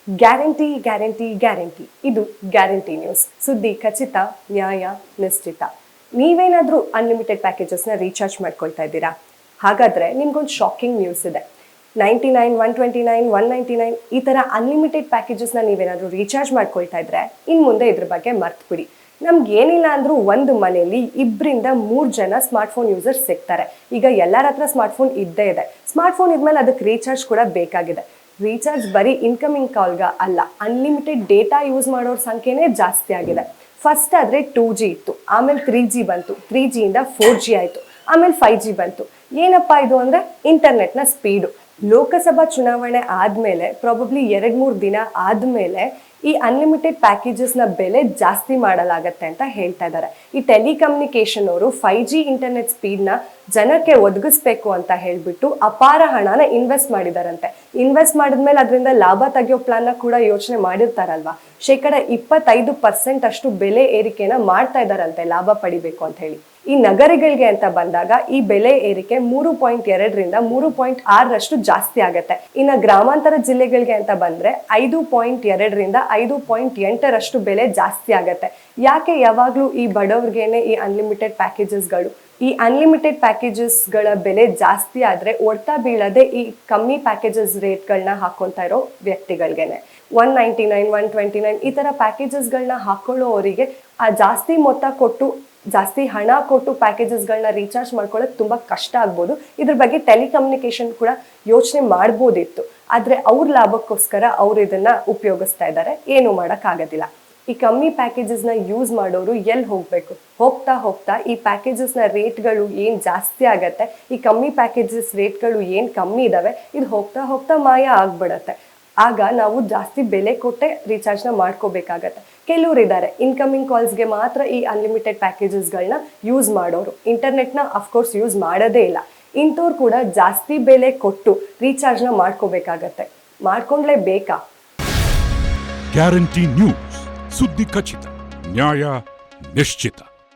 Guarantee guarantee guarantee. ಇದು guarantee news. ಸುದ್ದಿ ಖಚಿತ, ನ್ಯಾಯ ನಿಶ್ಚಿತ. ನೀವೇನಾದರೂ ಅನ್ಲಿಮಿಟೆಡ್ ಪ್ಯಾಕೇಜಸ್ನ ರೀಚಾರ್ಜ್ ಮಾಡ್ಕೊಳ್ತಾ ಇದ್ದೀರಾ? ಹಾಗಾದರೆ ನಿಮ್ಗೊಂದು ಶಾಕಿಂಗ್ ನ್ಯೂಸ್ ಇದೆ. 99, 129, 199 ಈ ಥರ ಅನ್ಲಿಮಿಟೆಡ್ ಪ್ಯಾಕೇಜಸ್ನ ನೀವೇನಾದರೂ ರೀಚಾರ್ಜ್ ಮಾಡ್ಕೊಳ್ತಾ ಇದ್ರೆ ಇನ್ನು ಮುಂದೆ ಇದ್ರ ಬಗ್ಗೆ ಮರ್ತ್ಬಿಡಿ. ನಮ್ಗೆ ಏನಿಲ್ಲ ಅಂದರೂ ಒಂದು ಮನೆಯಲ್ಲಿ 2-3 ಜನ ಸ್ಮಾರ್ಟ್ಫೋನ್ ಯೂಸರ್ಸ್ ಸಿಗ್ತಾರೆ. ಈಗ ಎಲ್ಲರ ಹತ್ರ ಸ್ಮಾರ್ಟ್ಫೋನ್ ಇದ್ದೇ ಇದೆ. ಸ್ಮಾರ್ಟ್ಫೋನ್ ಇದ್ಮೇಲೆ ಅದಕ್ಕೆ ರೀಚಾರ್ಜ್ ಕೂಡ ಬೇಕಾಗಿದೆ. ರೀಚಾರ್ಜ್ ಬರೀ ಇನ್ಕಮಿಂಗ್ ಕಾಲ್ಗ ಅಲ್ಲ, ಅನ್ಲಿಮಿಟೆಡ್ ಡೇಟಾ ಯೂಸ್ ಮಾಡೋರ ಸಂಖ್ಯೆನೇ ಜಾಸ್ತಿ ಆಗಿದೆ. ಫಸ್ಟ್ ಆದರೆ 2G ಇತ್ತು, ಆಮೇಲೆ 3G ಬಂತು, 3Gಯಿಂದ 4G ಆಯಿತು, ಆಮೇಲೆ 5G ಬಂತು. ಏನಪ್ಪ ಇದು ಅಂದರೆ ಇಂಟರ್ನೆಟ್ನ ಸ್ಪೀಡು. ಲೋಕಸಭಾ ಚುನಾವಣೆ ಆದಮೇಲೆ ಪ್ರಾಬಬ್ಲಿ 2-3 ದಿನ ಆದಮೇಲೆ ಈ ಅನ್ಲಿಮಿಟೆಡ್ ಪ್ಯಾಕೇಜಸ್ನ ಬೆಲೆ ಜಾಸ್ತಿ ಮಾಡಲಾಗತ್ತೆ ಅಂತ ಹೇಳ್ತಾ ಇದ್ದಾರೆ. ಈ ಟೆಲಿಕಮ್ಯುನಿಕೇಶನ್ ಅವರು 5G ಇಂಟರ್ನೆಟ್ ಸ್ಪೀಡ್ನ ಜನಕ್ಕೆ ಒದಗಿಸ್ಬೇಕು ಅಂತ ಹೇಳ್ಬಿಟ್ಟು ಅಪಾರ ಹಣನ ಇನ್ವೆಸ್ಟ್ ಮಾಡಿದಾರಂತೆ. ಇನ್ವೆಸ್ಟ್ ಮಾಡಿದ್ಮೇಲೆ ಅದರಿಂದ ಲಾಭ ತೆಗೆಯೋ ಪ್ಲಾನ್ನ ಕೂಡ ಯೋಚನೆ ಮಾಡಿರ್ತಾರಲ್ವಾ. 25% ಅಷ್ಟು ಬೆಲೆ ಏರಿಕೆನ ಮಾಡ್ತಾ ಇದ್ದಾರಂತೆ ಲಾಭ ಪಡಿಬೇಕು ಅಂತ ಹೇಳಿ. ಈ ನಗರಗಳಿಗೆ ಅಂತ ಬಂದಾಗ ಈ ಬೆಲೆ ಏರಿಕೆ 3.2ರಿಂದ 3.6ರಷ್ಟು ಜಾಸ್ತಿ ಆಗತ್ತೆ. ಇನ್ನು ಗ್ರಾಮಾಂತರ ಜಿಲ್ಲೆಗಳಿಗೆ ಅಂತ ಬಂದ್ರೆ 5.2ರಿಂದ 5.8ರಷ್ಟು ಬೆಲೆ ಜಾಸ್ತಿ ಆಗತ್ತೆ. ಯಾಕೆ ಯಾವಾಗ್ಲೂ ಈ ಬಡವ್ರಿಗೇನೆ ಈ ಅನ್ಲಿಮಿಟೆಡ್ ಪ್ಯಾಕೇಜಸ್ಗಳು? ಈ ಅನ್ಲಿಮಿಟೆಡ್ ಪ್ಯಾಕೇಜಸ್ಗಳ ಬೆಲೆ ಜಾಸ್ತಿ ಆದ್ರೆ ಒಡ್ತಾ ಬೀಳದೆ ಈ ಕಮ್ಮಿ ಪ್ಯಾಕೇಜಸ್ ರೇಟ್ಗಳನ್ನ ಹಾಕೊಂತಾ ಇರೋ ವ್ಯಕ್ತಿಗಳಿಗೆನೆ. 199, 129 ಈ ತರ ಪ್ಯಾಕೇಜಸ್ಗಳನ್ನ ಹಾಕೊಳ್ಳೋವರಿಗೆ ಆ ಜಾಸ್ತಿ ಮೊತ್ತ ಕೊಟ್ಟು, ಜಾಸ್ತಿ ಹಣ ಕೊಟ್ಟು ಪ್ಯಾಕೇಜಸ್ಗಳನ್ನ ರೀಚಾರ್ಜ್ ಮಾಡ್ಕೊಳ್ಳೋದು ತುಂಬ ಕಷ್ಟ ಆಗ್ಬೋದು. ಇದ್ರ ಬಗ್ಗೆ ಟೆಲಿಕಮ್ಯುನಿಕೇಶನ್ ಕೂಡ ಯೋಚನೆ ಮಾಡ್ಬೋದಿತ್ತು. ಆದರೆ ಅವ್ರ ಲಾಭಕ್ಕೋಸ್ಕರ ಅವ್ರು ಇದನ್ನ ಉಪಯೋಗಿಸ್ತಾ ಇದ್ದಾರೆ. ಏನು ಮಾಡೋಕ್ಕಾಗೋದಿಲ್ಲ. ಈ ಕಮ್ಮಿ ಪ್ಯಾಕೇಜಸ್ನ ಯೂಸ್ ಮಾಡೋರು ಎಲ್ಲಿ ಹೋಗಬೇಕು? ಹೋಗ್ತಾ ಹೋಗ್ತಾ ಈ ಪ್ಯಾಕೇಜಸ್ನ ರೇಟ್ಗಳು ಏನು ಜಾಸ್ತಿ ಆಗತ್ತೆ, ಈ ಕಮ್ಮಿ ಪ್ಯಾಕೇಜಸ್ ರೇಟ್ಗಳು ಏನು ಕಮ್ಮಿ ಇದ್ದಾವೆ, ಇದು ಹೋಗ್ತಾ ಹೋಗ್ತಾ ಮಾಯ ಆಗ್ಬಿಡತ್ತೆ. ಆಗ ನಾವು ಜಾಸ್ತಿ ಬೆಲೆ ಕೊಟ್ಟೆ ರೀಚಾರ್ಜ್ನ ಮಾಡ್ಕೋಬೇಕಾಗತ್ತೆ. ಕೆಲವ್ರು ಇದ್ದಾರೆ ಇನ್ಕಮಿಂಗ್ ಕಾಲ್ಸ್ಗೆ ಮಾತ್ರ ಈ ಅನ್ಲಿಮಿಟೆಡ್ ಪ್ಯಾಕೇಜಸ್ಗಳನ್ನ ಯೂಸ್ ಮಾಡೋರು, ಇಂಟರ್ನೆಟ್ನ ಅಫ್ಕೋರ್ಸ್ ಯೂಸ್ ಮಾಡೋದೇ ಇಲ್ಲ. ಇಂಥವ್ರು ಕೂಡ ಜಾಸ್ತಿ ಬೆಲೆ ಕೊಟ್ಟು ರೀಚಾರ್ಜ್ನ ಮಾಡ್ಕೋಬೇಕಾಗತ್ತೆ. ಮಾಡ್ಕೊಂಡ್ಲೇಬೇಕಾ? ಗ್ಯಾರಂಟಿ ನ್ಯೂಸ್, ಸುದ್ದಿ ಖಚಿತ, ನ್ಯಾಯ ನಿಶ್ಚಿತ.